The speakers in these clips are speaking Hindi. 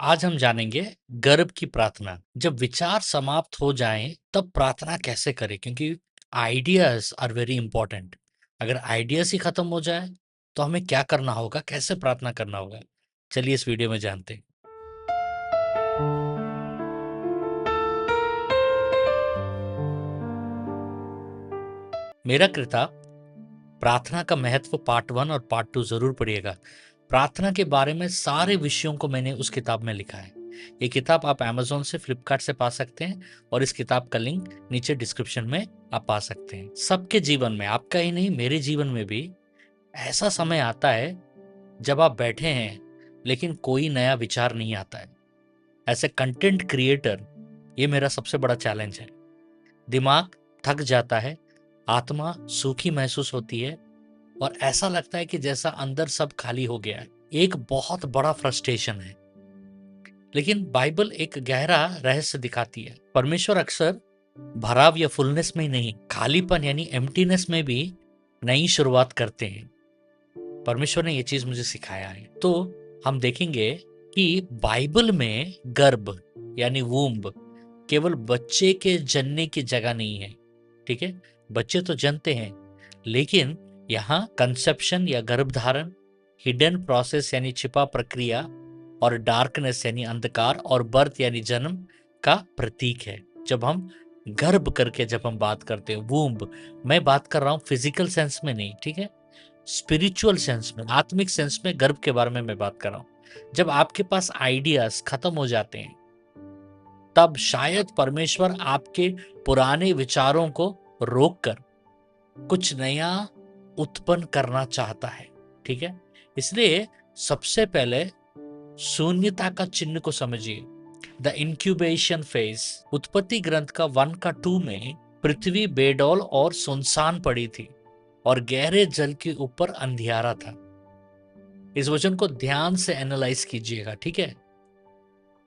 आज हम जानेंगे गर्भ की प्रार्थना। जब विचार समाप्त हो जाएं, तब प्रार्थना कैसे करें? क्योंकि आइडियाज आर वेरी इंपॉर्टेंट। अगर आइडियाज ही खत्म हो जाए, तो हमें क्या करना होगा, कैसे प्रार्थना करना होगा? चलिए इस वीडियो में जानते हैं। मेरा किताब प्रार्थना का महत्व पार्ट 1 और पार्ट 2 जरूर पढ़िएगा। प्रार्थना के बारे में सारे विषयों को मैंने उस किताब में लिखा है। ये किताब आप Amazon से, फ्लिपकार्ट से पा सकते हैं और इस किताब का लिंक नीचे डिस्क्रिप्शन में आप पा सकते हैं। सबके जीवन में, आपका ही नहीं मेरे जीवन में भी ऐसा समय आता है जब आप बैठे हैं लेकिन कोई नया विचार नहीं आता है। ऐसे कंटेंट क्रिएटर, ये मेरा सबसे बड़ा चैलेंज है। दिमाग थक जाता है, आत्मा सूखी महसूस होती है और ऐसा लगता है कि जैसा अंदर सब खाली हो गया है। एक बहुत बड़ा फ्रस्ट्रेशन है। लेकिन बाइबल एक गहरा रहस्य दिखाती है। परमेश्वर अक्सर भराव या फुलनेस में ही नहीं, खालीपन यानी एम्प्टीनेस में भी नई शुरुआत करते हैं। परमेश्वर ने ये चीज मुझे सिखाया है। तो हम देखेंगे कि बाइबल में गर्भ यानी वूम्ब केवल बच्चे के जनने की जगह नहीं है। ठीक है, बच्चे तो जनते हैं, लेकिन यहाँ कंसेप्शन या गर्भधारण, हिडन प्रोसेस यानी छिपा प्रक्रिया, और डार्कनेस यानी अंधकार, और बर्थ यानी जन्म का प्रतीक है। जब हम गर्भ करके जब हम बात करते हैं वूम्ब, मैं बात कर रहा हूं फिजिकल सेंस में नहीं, ठीक है, स्पिरिचुअल सेंस में, आत्मिक सेंस में गर्भ के बारे में मैं बात कर रहा हूं। जब आपके पास आइडियाज खत्म हो जाते हैं, तब शायद परमेश्वर आपके पुराने विचारों को रोककर कुछ नया उत्पन्न करना चाहता है। ठीक है, इसलिए सबसे पहले शून्यता का चिन्ह को समझिए। The incubation phase. उत्पत्ति ग्रंथ का 1 का 2 में पृथ्वी बेडौल और सुनसान पड़ी थी और गहरे जल के ऊपर अंधियारा था। इस वचन को ध्यान से एनालाइज कीजिएगा। ठीक है,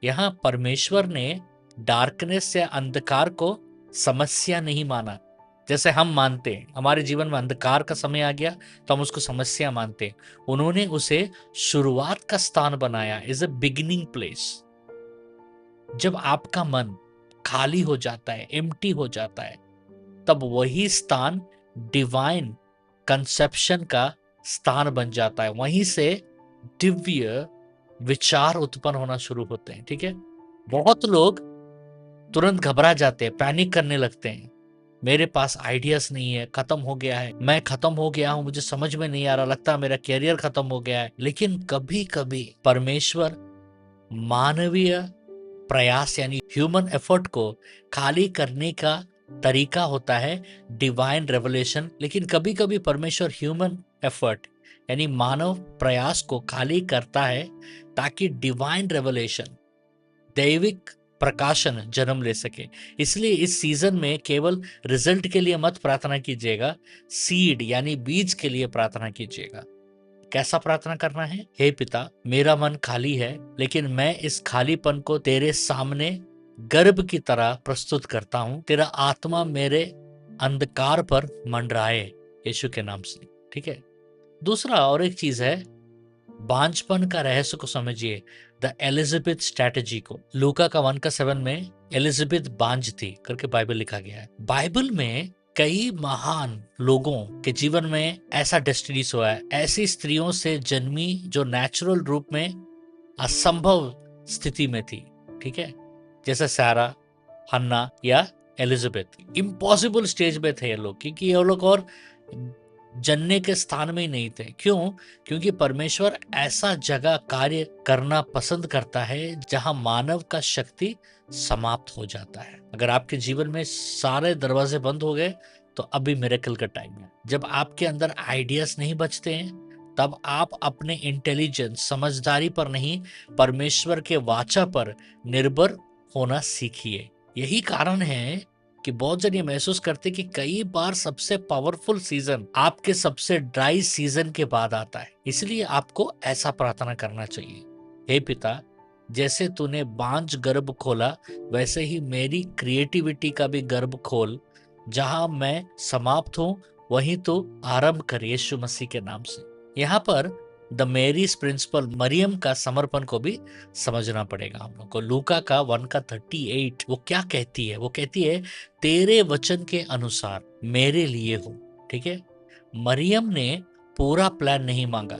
यहां परमेश्वर ने डार्कनेस या अंधकार को समस्या नहीं माना जैसे हम मानते हैं। हमारे जीवन में अंधकार का समय आ गया तो हम उसको समस्या मानते हैं। उन्होंने उसे शुरुआत का स्थान बनाया, इज अ बिगिनिंग प्लेस। जब आपका मन खाली हो जाता है, एम्प्टी हो जाता है, तब वही स्थान डिवाइन कंसेप्शन का स्थान बन जाता है। वहीं से दिव्य विचार उत्पन्न होना शुरू होते हैं। ठीक है, बहुत लोग तुरंत घबरा जाते हैं, पैनिक करने लगते हैं। मेरे पास आइडियाज नहीं है, खत्म हो गया है, मैं खत्म हो गया हूं, मुझे समझ में नहीं आ रहा, लगता है मेरा कैरियर खत्म हो गया है। लेकिन कभी कभी परमेश्वर मानवीय प्रयास यानी ह्यूमन एफर्ट को खाली करने का तरीका होता है डिवाइन रेवलेशन। लेकिन कभी कभी परमेश्वर ह्यूमन एफर्ट यानी मानव प्रयास को खाली करता है ताकि डिवाइन रेवलेशन, दैविक प्रकाशन जन्म ले सके। इसलिए इस सीजन में केवल रिजल्ट के लिए मत प्रार्थना कीजिएगा, सीड यानी बीज के लिए प्रार्थना कीजिएगा। कैसा प्रार्थना करना है? हे पिता, मेरा मन खाली है, लेकिन मैं इस खालीपन को तेरे सामने गर्भ की तरह प्रस्तुत करता हूं। तेरा आत्मा मेरे अंधकार पर मंडराए, यीशु के नाम से। ठीक है, दूसरा और एक चीज है, बांझपन का रहस्य को समझिए, द एलिजाबेथ स्ट्रैटेजी को। लूका का 1 का 7 में एलिजाबेथ बांझ थी करके बाइबल लिखा गया है। बाइबल में कई महान लोगों के जीवन में ऐसा डेस्टिनीज हुआ है। ऐसी स्त्रियों से जन्मी जो नेचुरल रूप में असंभव स्थिति में थी। ठीक है, जैसे सारा, हन्ना या एलिजाबेथ। इम्पॉसिबल स्टेज पे थे ये लोग, क्योंकि ये लोग और जनने के स्थान में ही नहीं थे। क्यों? क्योंकि परमेश्वर ऐसा जगह कार्य करना पसंद करता है जहां मानव का शक्ति समाप्त हो जाता है। अगर आपके जीवन में सारे दरवाजे बंद हो गए, तो अभी मिरेकल का टाइम है। जब आपके अंदर आइडियाज नहीं बचते हैं, तब आप अपने इंटेलिजेंस, समझदारी पर नहीं, परमेश्वर के वाचा पर निर्भर होना सीखिए। यही कारण है कि बहुत जन ये महसूस करते कि कई बार सबसे पावरफुल सीजन आपके सबसे ड्राई सीजन के बाद आता है। इसलिए आपको ऐसा प्रार्थना करना चाहिए, हे पिता, जैसे तूने बांझ गर्भ खोला, वैसे ही मेरी क्रिएटिविटी का भी गर्भ खोल। जहां मैं समाप्त हूं, वहीं तो आरंभ कर, यीशु मसीह के नाम से। यहाँ पर द मेरीज प्रिंसिपल, मरियम का समर्पण को भी समझना पड़ेगा हम लोग को। लूका का 1:38 वो क्या कहती है? वो कहती है तेरे वचन के अनुसार मेरे लिए हो। ठीक है, मरियम ने पूरा प्लान नहीं मांगा,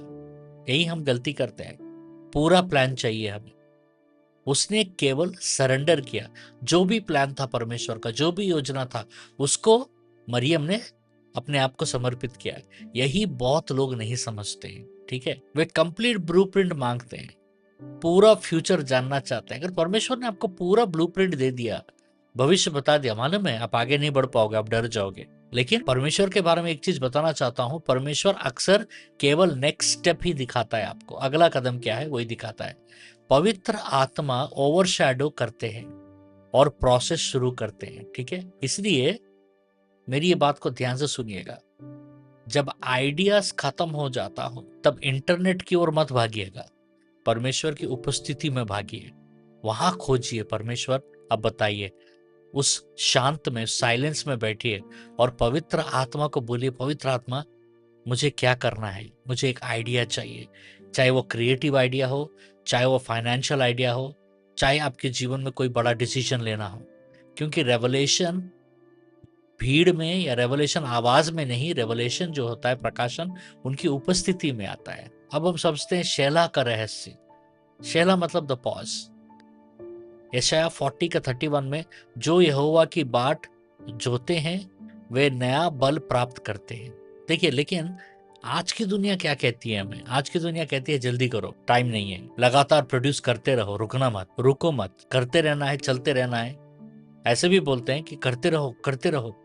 यही हम गलती करते हैं। पूरा प्लान चाहिए हमें, उसने केवल सरेंडर किया। जो भी प्लान था परमेश्वर का, जो भी योजना था, उसको मरियम ने अपने आप को समर्पित किया। यही बहुत लोग नहीं समझते हैं। ठीक है, वे कंप्लीट ब्लूप्रिंट मांगते हैं, पूरा फ्यूचर जानना चाहते हैं। अगर परमेश्वर ने आपको पूरा ब्लूप्रिंट दे दिया, भविष्य बता दिया, मालूम है आप आगे नहीं बढ़ पाओगे, आप डर जाओगे। लेकिन परमेश्वर के बारे में एक चीज बताना चाहता हूं, परमेश्वर अक्सर केवल नेक्स्ट स्टेप ही दिखाता है आपको, अगला कदम क्या है वही दिखाता है। पवित्र आत्मा ओवरशैडो करते हैं और प्रोसेस शुरू करते हैं। ठीक है, इसलिए मेरी ये बात को ध्यान से सुनिएगा। जब आइडियाज खत्म हो जाता हो तब इंटरनेट की ओर मत भागिएगा, परमेश्वर की उपस्थिति में भागिए, वहां खोजिए परमेश्वर। अब बताइए, उस शांत में, साइलेंस में बैठिए और पवित्र आत्मा को बोलिए, पवित्र आत्मा मुझे क्या करना है, मुझे एक आइडिया चाहिए। चाहे वो क्रिएटिव आइडिया हो, चाहे वो फाइनेंशियल आइडिया हो, चाहे आपके जीवन में कोई बड़ा डिसीजन लेना हो। क्योंकि रेवलेशन भीड़ में या रेवलेशन आवाज में नहीं, रेवलेशन जो होता है, प्रकाशन, उनकी उपस्थिति में आता है। अब हम समझते हैं शेला का रहस्य। शेला मतलब द पॉज। यशाया 40 का 31 में, जो यहोवा की बाट जोते हैं वे नया बल प्राप्त करते हैं। देखिए, लेकिन आज की दुनिया क्या कहती है हमें? आज की दुनिया कहती है जल्दी करो, टाइम नहीं है, लगातार प्रोड्यूस करते रहो, रुकना मत, रुको मत, करते रहना है, चलते रहना है। ऐसे भी बोलते हैं कि करते रहो,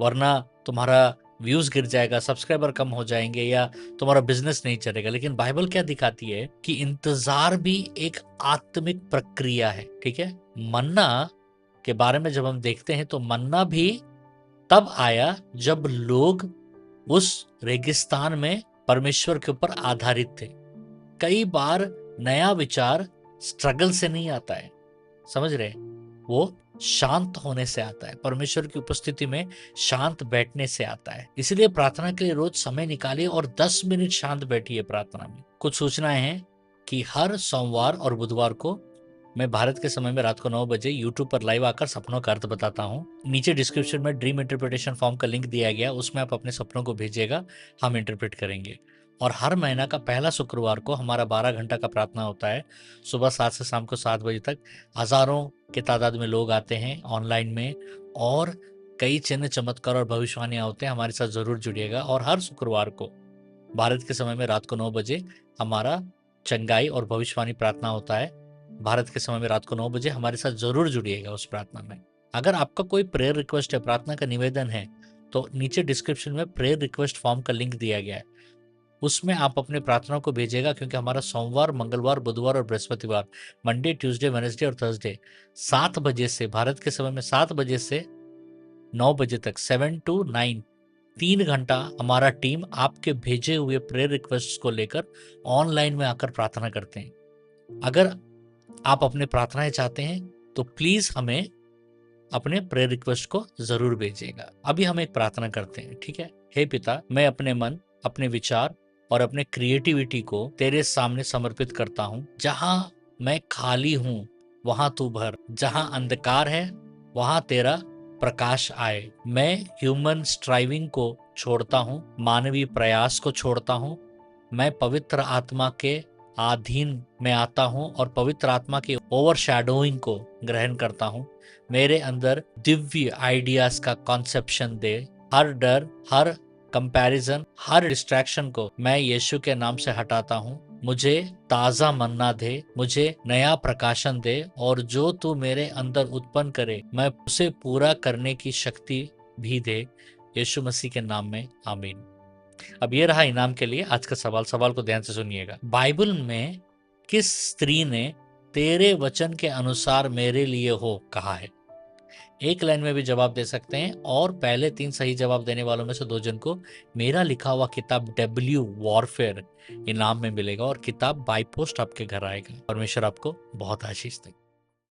वरना तुम्हारा व्यूज गिर जाएगा, सब्सक्राइबर कम हो जाएंगे, या तुम्हारा बिजनेस नहीं चलेगा। लेकिन बाइबल क्या दिखाती है कि इंतजार भी एक आत्मिक प्रक्रिया है। ठीक है, मन्ना के बारे में जब हम देखते हैं तो मन्ना भी तब आया जब लोग उस रेगिस्तान में परमेश्वर के ऊपर आधारित थे। कई बार नया विचार स्ट्रगल से नहीं आता है, समझ रहे, वो शांत होने से आता है, परमेश्वर की उपस्थिति में शांत बैठने से आता है। इसलिए प्रार्थना के लिए रोज समय निकालिए और 10 मिनट शांत बैठिए प्रार्थना में। कुछ सूचनाएं हैं कि हर सोमवार और बुधवार को मैं भारत के समय में रात को 9 बजे यूट्यूब पर लाइव आकर सपनों का अर्थ बताता हूँ। नीचे डिस्क्रिप्शन में ड्रीम इंटरप्रिटेशन फॉर्म का लिंक दिया गया, उसमें आप अपने सपनों को भेजिएगा, हम इंटरप्रेट करेंगे। और हर महीना का पहला शुक्रवार को हमारा 12 घंटा का प्रार्थना होता है, सुबह 7 से शाम को 7 बजे तक। हजारों के तादाद में लोग आते हैं ऑनलाइन में, और कई चिन्ह, चमत्कार और भविष्यवाणियां होते हैं। हमारे साथ जरूर जुड़िएगा। और हर शुक्रवार को भारत के समय में रात को 9 बजे हमारा चंगाई और भविष्यवाणी प्रार्थना होता है। भारत के समय में रात को 9 बजे हमारे साथ जरूर जुड़िएगा उस प्रार्थना में। अगर आपका कोई प्रेयर रिक्वेस्ट है, प्रार्थना का निवेदन है, तो नीचे डिस्क्रिप्शन में प्रेयर रिक्वेस्ट फॉर्म का लिंक दिया गया है, उसमें आप अपने प्रार्थना को भेजिएगा। क्योंकि हमारा सोमवार, मंगलवार, बुधवार और बृहस्पतिवार, मंडे, ट्यूसडे, वेडनेसडे और थर्सडे 7 बजे से, भारत के समय में 7 बजे से 9 बजे तक, 7 to 9, 3 घंटा हमारा टीम आपके भेजे हुए प्रेयर रिक्वेस्ट को लेकर ऑनलाइन में आकर प्रार्थना करते हैं। अगर आप अपने प्रार्थनाएं चाहते हैं तो प्लीज हमें अपने प्रेयर रिक्वेस्ट को जरूर भेजिएगा। अभी हम एक प्रार्थना करते हैं, ठीक है? हे पिता, मैं अपने मन, अपने विचार और अपने क्रिएटिविटी को तेरे सामने समर्पित करता हूँ। जहां मैं खाली हूं वहां तू भर, जहां अंधकार है वहां तेरा प्रकाश आए। मैं ह्यूमन स्ट्राइविंग को छोड़ता हूँ, मानवीय प्रयास को छोड़ता हूँ। मैं पवित्र आत्मा के अधीन में आता हूँ और पवित्र आत्मा की ओवरशैडोइंग को ग्रहण करता हूँ। मेरे अंदर दिव्य आइडियाज का कॉन्सेप्शन दे। हर डर, हर कंपैरिजन, हर डिस्ट्रैक्शन को मैं यीशु के नाम से हटाता हूँ। मुझे ताजा मन्ना दे, मुझे नया प्रकाशन दे, और जो तू मेरे अंदर उत्पन्न करे मैं उसे पूरा करने की शक्ति भी दे। यीशु मसीह के नाम में, आमीन। अब ये रहा इनाम के लिए आज का सवाल। सवाल को ध्यान से सुनिएगा। बाइबल में किस स्त्री ने तेरे वचन के अनुसार मेरे लिए हो कहा है? एक लाइन में भी जवाब दे सकते हैं, और पहले 3 सही जवाब देने वालों में से 2 जन को मेरा लिखा हुआ किताब W वॉरफेयर इनाम में मिलेगा, और किताब बाय पोस्ट आपके घर आएगा। परमेश्वर आपको बहुत आशीष दे।